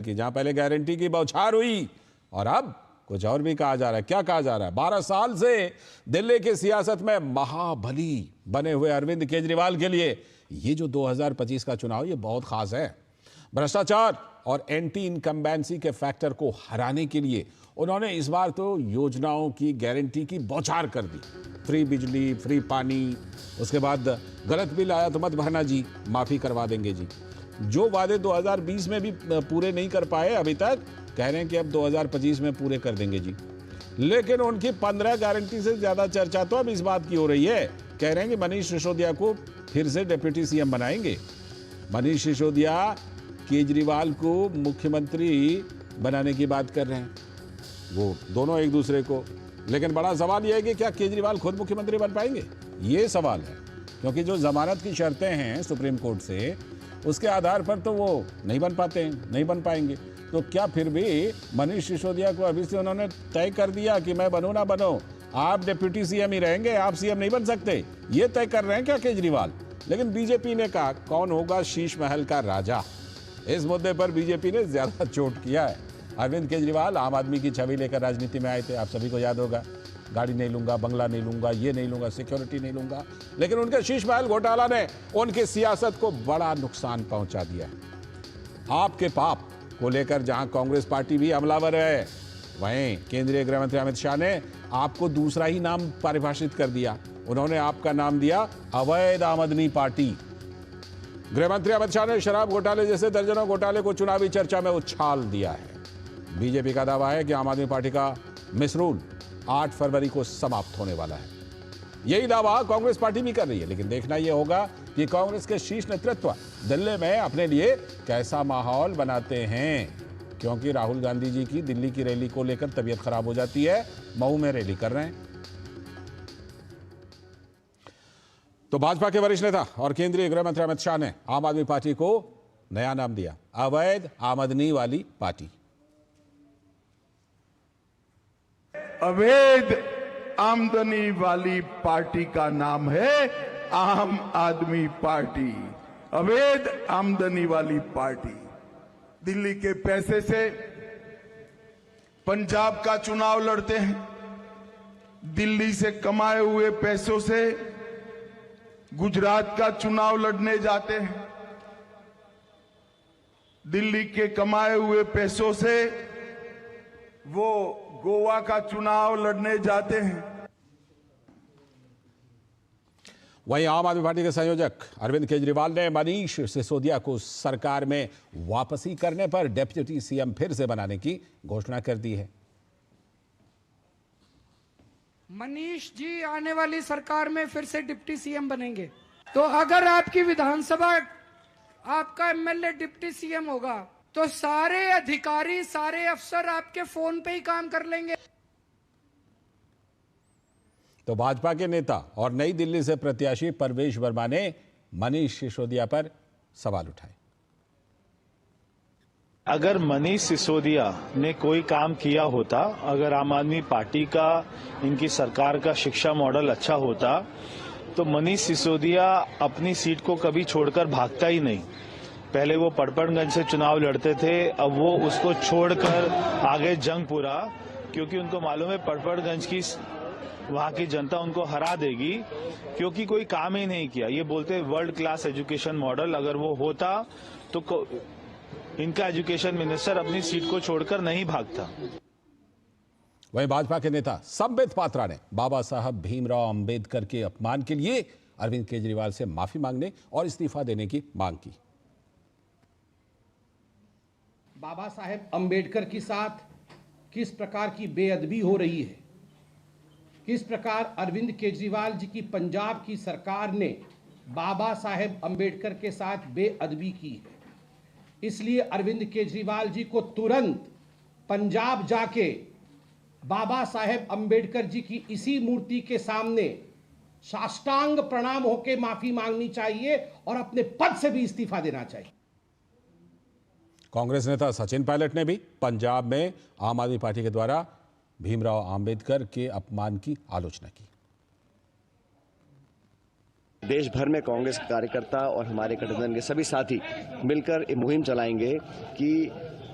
कि जहां पहले गारंटी की बौछार हुई और अब कुछ और भी कहा जा रहा है। क्या कहा जा रहा है? 12 साल से दिल्ली की सियासत में महाबली बने हुए अरविंद केजरीवाल के लिए ये जो 2025 का चुनाव ये बहुत खास है। भ्रष्टाचार और एंटी इनकम्बेंसी के फैक्टर को हराने के लिए उन्होंने इस बार तो योजनाओं की गारंटी की बौछार कर दी। फ्री बिजली, फ्री पानी, उसके बाद गलत बिल आया तो मत भरना जी, माफी करवा देंगे जी। जो वादे 2020 में भी पूरे नहीं कर पाए अभी तक, कह रहे हैं कि अब 2025 में पूरे कर देंगे जी। लेकिन उनकी 15 गारंटी से ज्यादा चर्चा तो अब इस बात की हो रही है, कह रहे हैं कि मनीष सिसोदिया को फिर से डिप्टी सीएम बनाएंगे। मनीष सिसोदिया केजरीवाल को मुख्यमंत्री बनाने की बात कर रहे हैं, वो दोनों एक दूसरे को। लेकिन बड़ा सवाल यह है कि क्या केजरीवाल खुद मुख्यमंत्री बन पाएंगे? ये सवाल है, क्योंकि जो जमानत की शर्तें हैं सुप्रीम कोर्ट से, उसके आधार पर तो वो नहीं बन पाते हैं, नहीं बन पाएंगे। तो क्या फिर भी मनीष सिसोदिया को अभी से उन्होंने तय कर दिया कि मैं बनूं ना बनूं, आप डिप्टी सीएम ही रहेंगे, आप सीएम नहीं बन सकते, ये तय कर रहे हैं क्या केजरीवाल? लेकिन बीजेपी ने कहा कौन होगा शीश महल का राजा, इस मुद्दे पर बीजेपी ने ज्यादा चोट किया है। अरविंद केजरीवाल आम आदमी की छवि लेकर राजनीति में आए थे, आप सभी को याद होगा। गाड़ी नहीं लूंगा, बंगला नहीं लूंगा, ये नहीं लूंगा, सिक्योरिटी नहीं लूंगा। लेकिन उनके शीश महल घोटाला ने उनकी सियासत को बड़ा नुकसान पहुंचा दिया। आपके पाप को लेकर जहां कांग्रेस पार्टी भी हमलावर है, वहीं केंद्रीय गृह मंत्री अमित शाह ने आपको दूसरा ही नाम परिभाषित कर दिया। उन्होंने आपका नाम दिया अवैध आमदनी पार्टी। गृह मंत्री अमित शाह ने शराब घोटाले जैसे दर्जनों घोटाले को चुनावी चर्चा में उछाल दिया है। बीजेपी का दावा है कि आम आदमी पार्टी का मिसरूल 8 फरवरी को समाप्त होने वाला है। यही दावा कांग्रेस पार्टी भी कर रही है, लेकिन देखना यह होगा कि कांग्रेस के शीर्ष नेतृत्व दिल्ली में अपने लिए कैसा माहौल बनाते हैं, क्योंकि राहुल गांधी जी की दिल्ली की रैली को लेकर तबीयत खराब हो जाती है, मऊ में रैली कर रहे हैं। तो भाजपा के वरिष्ठ नेता और केंद्रीय गृह मंत्री अमित शाह ने आम आदमी पार्टी को नया नाम दिया, अवैध आमदनी वाली पार्टी। अवैध आमदनी वाली पार्टी का नाम है आम आदमी पार्टी। अवैध आमदनी वाली पार्टी दिल्ली के पैसे से पंजाब का चुनाव लड़ते हैं, दिल्ली से कमाए हुए पैसों से गुजरात का चुनाव लड़ने जाते हैं, दिल्ली के कमाए हुए पैसों से वो गोवा का चुनाव लड़ने जाते हैं। वहीं आम आदमी पार्टी के संयोजक अरविंद केजरीवाल ने मनीष सिसोदिया को सरकार में वापसी करने पर डिप्टी सीएम फिर से बनाने की घोषणा कर दी है। मनीष जी आने वाली सरकार में फिर से डिप्टी सीएम बनेंगे, तो अगर आपकी विधानसभा आपका एमएलए डिप्टी सीएम होगा तो सारे अधिकारी, सारे अफसर आपके फोन पे ही काम कर लेंगे। तो भाजपा के नेता और नई दिल्ली से प्रत्याशी परवेश वर्मा ने मनीष सिसोदिया पर सवाल उठाए। अगर मनीष सिसोदिया ने कोई काम किया होता, अगर आम आदमी पार्टी का, इनकी सरकार का शिक्षा मॉडल अच्छा होता, तो मनीष सिसोदिया अपनी सीट को कभी छोड़कर भागता ही नहीं। पहले वो पड़पड़गंज से चुनाव लड़ते थे, अब वो उसको छोड़कर आगे जंग पूरा, क्योंकि उनको मालूम है पड़पड़गंज की वहां की जनता उनको हरा देगी, क्योंकि कोई काम ही नहीं किया। ये बोलते हैं वर्ल्ड क्लास एजुकेशन मॉडल, अगर वो होता तो इनका एजुकेशन मिनिस्टर अपनी सीट को छोड़कर नहीं भागता। वहीं भाजपा के नेता संबित पात्रा ने बाबा साहब भीमराव अंबेडकर के अपमान के लिए अरविंद केजरीवाल से माफी मांगने और इस्तीफा देने की मांग की। बाबा साहेब अंबेडकर के साथ किस प्रकार की बेअदबी हो रही है, किस प्रकार अरविंद केजरीवाल जी की पंजाब की सरकार ने बाबा साहेब अंबेडकर के साथ बेअदबी की है। इसलिए अरविंद केजरीवाल जी को तुरंत पंजाब जाके बाबा साहेब अंबेडकर जी की इसी मूर्ति के सामने साष्टांग प्रणाम होकर माफी मांगनी चाहिए और अपने पद से भी इस्तीफा देना चाहिए। कांग्रेस नेता सचिन पायलट ने भी पंजाब में आम आदमी पार्टी के द्वारा भीमराव अंबेडकर के अपमान की आलोचना की। देश भर में कांग्रेस कार्यकर्ता और हमारे गठबंधन के सभी साथी मिलकर एक मुहिम चलाएंगे कि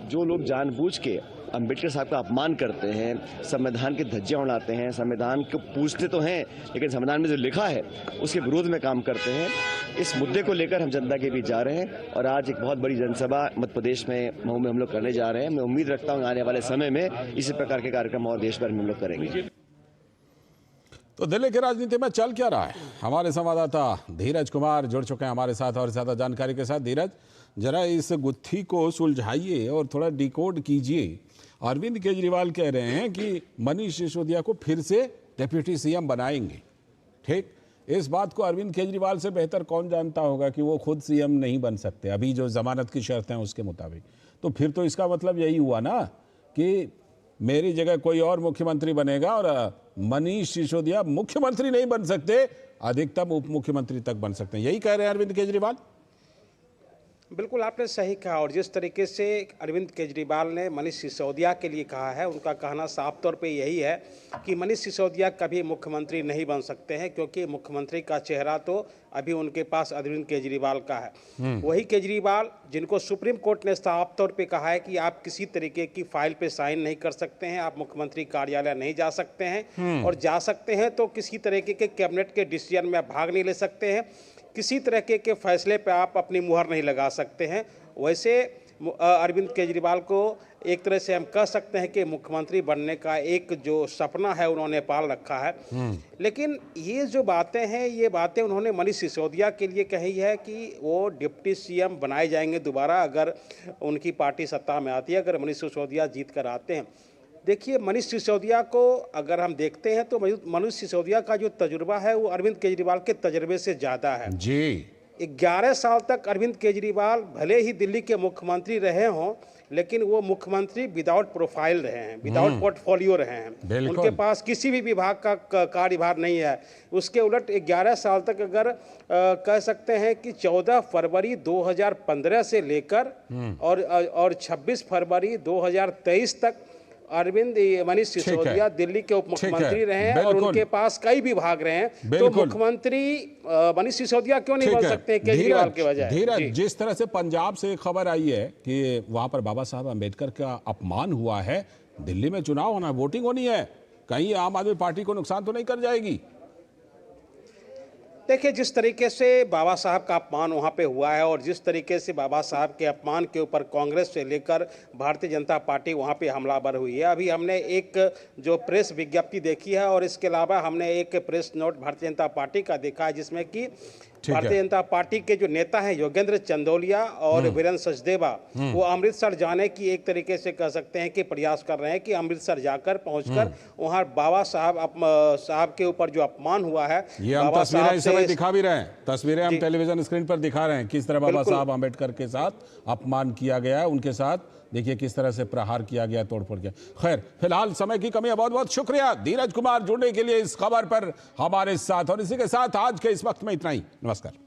जो लोग जानबूझ के अंबेडकर साहब का अपमान करते हैं, संविधान की धज्जियां उड़ाते हैं, संविधान को पूछते तो हैं लेकिन संविधान में जो लिखा है उसके विरोध में काम करते हैं, इस मुद्दे को लेकर हम जनता के बीच जा रहे हैं और आज एक बहुत बड़ी जनसभा मध्य प्रदेश में मऊ में हम लोग करने जा रहे हैं। मैं उम्मीद रखता हूँ आने वाले समय में इसी प्रकार के कार्यक्रम और देश भर में हम लोग करेंगे। तो दिल्ली की राजनीति में चल क्या रहा है, हमारे संवाददाता धीरज कुमार जुड़ चुके हैं हमारे साथ और ज्यादा जानकारी के साथ। धीरज, जरा इस गुत्थी को सुलझाइए और थोड़ा डिकोड कीजिए। अरविंद केजरीवाल कह रहे हैं कि मनीष सिसोदिया को फिर से डिप्टी सीएम बनाएंगे। ठीक, इस बात को अरविंद केजरीवाल से बेहतर कौन जानता होगा कि वो खुद सीएम नहीं बन सकते अभी जो जमानत की शर्त है उसके मुताबिक। तो फिर तो इसका मतलब यही हुआ ना कि मेरी जगह कोई और मुख्यमंत्री बनेगा और मनीष सिसोदिया मुख्यमंत्री नहीं बन सकते, अधिकतम उप मुख्यमंत्री तक बन सकते हैं। यही कह रहे हैं अरविंद केजरीवाल। बिल्कुल आपने सही कहा। और जिस तरीके से अरविंद केजरीवाल ने मनीष सिसोदिया के लिए कहा है, उनका कहना साफ तौर पे यही है कि मनीष सिसोदिया कभी मुख्यमंत्री नहीं बन सकते हैं, क्योंकि मुख्यमंत्री का चेहरा तो अभी उनके पास अरविंद केजरीवाल का है। वही केजरीवाल जिनको सुप्रीम कोर्ट ने साफ तौर पे कहा है कि आप किसी तरीके की फाइल पे साइन नहीं कर सकते हैं, आप मुख्यमंत्री कार्यालय नहीं जा सकते हैं, और जा सकते हैं तो किसी तरीके के कैबिनेट के डिसीजन में भाग नहीं ले सकते हैं, किसी तरह के फैसले पे आप अपनी मुहर नहीं लगा सकते हैं। वैसे अरविंद केजरीवाल को एक तरह से हम कह सकते हैं कि मुख्यमंत्री बनने का एक जो सपना है उन्होंने पाल रखा है। लेकिन ये जो बातें हैं, ये बातें उन्होंने मनीष सिसोदिया के लिए कही है कि वो डिप्टी सीएम बनाए जाएंगे दोबारा अगर उनकी पार्टी सत्ता में आती है, अगर मनीष सिसोदिया जीत कर आते हैं। देखिए, मनीष सिसोदिया को अगर हम देखते हैं तो मनीष सिसोदिया का जो तजुर्बा है वो अरविंद केजरीवाल के तजुर्बे से ज़्यादा है जी। 11 साल तक अरविंद केजरीवाल भले ही दिल्ली के मुख्यमंत्री रहे हों, लेकिन वो मुख्यमंत्री विदाउट प्रोफाइल रहे हैं, विदाउट पोर्टफोलियो रहे हैं। उनके पास किसी भी विभाग का कार्यभार नहीं है। उसके उलट 11 साल तक अगर कह सकते हैं कि 14 फरवरी 2015 से लेकर और 26 फरवरी 2023 तक अरविंद मनीष सिसोदिया दिल्ली के उप मुख्यमंत्री रहे हैं और उनके पास कई विभाग रहे हैं। तो मुख्यमंत्री मनीष सिसोदिया क्यों नहीं बन सकते केजरीवाल के बजाय? धीरज, जिस तरह से पंजाब से खबर आई है कि वहां पर बाबा साहब अम्बेडकर का अपमान हुआ है, दिल्ली में चुनाव होना, वोटिंग होनी है, कहीं आम आदमी पार्टी को नुकसान तो नहीं कर जाएगी? देखिए, जिस तरीके से बाबा साहब का अपमान वहाँ पे हुआ है और जिस तरीके से बाबा साहब के अपमान के ऊपर कांग्रेस से लेकर भारतीय जनता पार्टी वहाँ पे हमलावर हुई है। अभी हमने एक जो प्रेस विज्ञप्ति देखी है और इसके अलावा हमने एक press note Bharatiya Janata party का देखा है, जिसमें कि भारतीय जनता पार्टी के जो नेता हैं योगेंद्र चंदोलिया और वीरेंद्र सचदेवा, वो अमृतसर जाने की एक तरीके से कह सकते हैं कि प्रयास कर रहे हैं कि अमृतसर जाकर पहुंचकर वहां बाबा साहब के ऊपर जो अपमान हुआ है, ये हम तस्वीरें इस समय दिखा भी रहे हैं, तस्वीरें हम टेलीविजन स्क्रीन पर दिखा रहे हैं किस तरह बाबा साहब अम्बेडकर के साथ अपमान किया गया है, उनके साथ देखिए किस तरह से प्रहार किया गया, तोड़फोड़ किया। खैर, फिलहाल समय की कमी है। बहुत बहुत शुक्रिया धीरज कुमार जुड़ने के लिए इस खबर पर हमारे साथ। और इसी के साथ आज के इस वक्त में इतना ही। नमस्कार।